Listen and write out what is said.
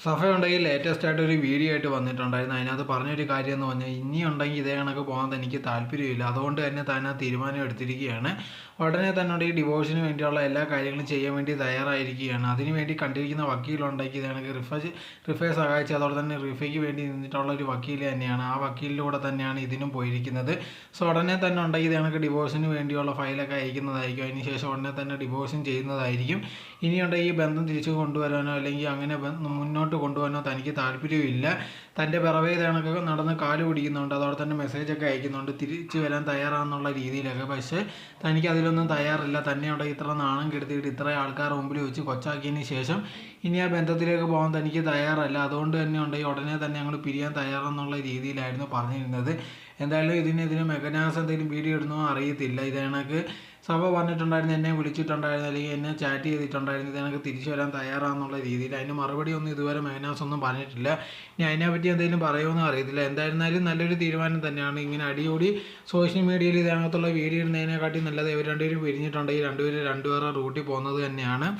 സഫയുണ്ടെങ്കിൽ latest ആയിട്ട് ഒരു video ആയിട്ട് വന്നിട്ടുണ്ടായിരുന്നു. അതിനകത്ത് പറഞ്ഞൊരു കാര്യം എന്ന് പറഞ്ഞാൽ ഇനിയുണ്ടെങ്കിൽ ഇതേ കണക്ക് പോകാൻ തനിക്ക് താല്പര്യമില്ല, അതുകൊണ്ട് തന്നെ താൻ ആ തീരുമാനം എടുത്തിരിക്കുകയാണ്. ഉടനെ തന്നെ ഈ ഡിവോഴ്സിന് വേണ്ടിയുള്ള എല്ലാ കാര്യങ്ങളും ചെയ്യാൻ വേണ്ടി തയ്യാറായിരിക്കുകയാണ്. അതിനുവേണ്ടി കണ്ടിരിക്കുന്ന വക്കീലുണ്ടെങ്കിൽ ഇതേ കണക്ക് റിഫയെ സഹായിച്ച് അതോടെ തന്നെ റിഫയ്ക്ക് വേണ്ടി നിന്നിട്ടുള്ള ഒരു വക്കീൽ തന്നെയാണ്. ആ വക്കീലിലൂടെ തന്നെയാണ് ഇതിനും പോയിരിക്കുന്നത്. സോ ഉടനെ തന്നെ ഉണ്ടെങ്കിൽ ഇതേ കണക്ക് ഡിവോഴ്സിന് വേണ്ടിയുള്ള ഫയലൊക്കെ അയക്കുന്നതായിരിക്കും. അതിനുശേഷം ഉടനെ തന്നെ ഡിവോഴ്സും ചെയ്യുന്നതായിരിക്കും. ഇനിയുണ്ടെങ്കിൽ ഈ ബന്ധം തിരിച്ചു കൊണ്ടുവരാനോ അല്ലെങ്കിൽ അങ്ങനെ മുന്നോട്ട് കൊണ്ടുപോകാനോ തനിക്ക് താല്പര്യമില്ല. തൻ്റെ പിറവേ കണക്ക് നടന്ന് കാല് പിടിക്കുന്നുണ്ട്, അതോടെ തന്നെ മെസ്സേജൊക്കെ അയക്കുന്നുണ്ട് തിരിച്ചു വരാൻ തയ്യാറാണെന്നുള്ള രീതിയിലൊക്കെ. പക്ഷേ തനിക്ക് അതിലൊന്നും തയ്യാറില്ല. തന്നെ അവിടെ ഇത്ര നാണം കെടുത്തിയിട്ട് ഇത്ര ആൾക്കാരുടെ മുമ്പിൽ വെച്ച് കൊച്ചാക്കിയതിന് ശേഷം ഇനി ആ ബന്ധത്തിലേക്ക് പോകാൻ തനിക്ക് തയ്യാറല്ല. അതുകൊണ്ട് തന്നെ ഉണ്ടെങ്കിൽ ഉടനെ തന്നെ ഞങ്ങൾ പിരിയാൻ തയ്യാറെന്നുള്ള രീതിയിലായിരുന്നു പറഞ്ഞിരുന്നത്. എന്തായാലും ഇതിനെതിരെ മെഗനാസ് എന്തെങ്കിലും വീഡിയോ ഇടുന്നോ അറിയത്തില്ല. ഇത് കണക്ക് സഭ പറഞ്ഞിട്ടുണ്ടായിരുന്നു, എന്നെ വിളിച്ചിട്ടുണ്ടായിരുന്നു അല്ലെങ്കിൽ എന്നെ ചാറ്റ് ചെയ്തിട്ടുണ്ടായിരുന്നു ഇത് കണക്ക് തിരിച്ചു വരാൻ തയ്യാറാണെന്നുള്ള രീതിയിൽ. അതിന് മറുപടി ഒന്നും ഇതുവരെ മെഗനാസ് ഒന്നും പറഞ്ഞിട്ടില്ല. ഇനി അതിനെപ്പറ്റി എന്തെങ്കിലും പറയുമെന്ന് അറിയത്തില്ല. എന്തായിരുന്നാലും നല്ലൊരു തീരുമാനം തന്നെയാണ്. ഇങ്ങനെ അടിയോടി സോഷ്യൽ മീഡിയയിൽ ഇതിനകത്തുള്ള വീഡിയോ ഇടുന്നതിനെക്കാട്ടി നല്ലത് ഇവർ രണ്ടുപേരും പിരിഞ്ഞിട്ടുണ്ടെങ്കിൽ രണ്ടുപേരും രണ്ടുപേരുടെ റൂട്ടിൽ പോകുന്നത് തന്നെയാണ്.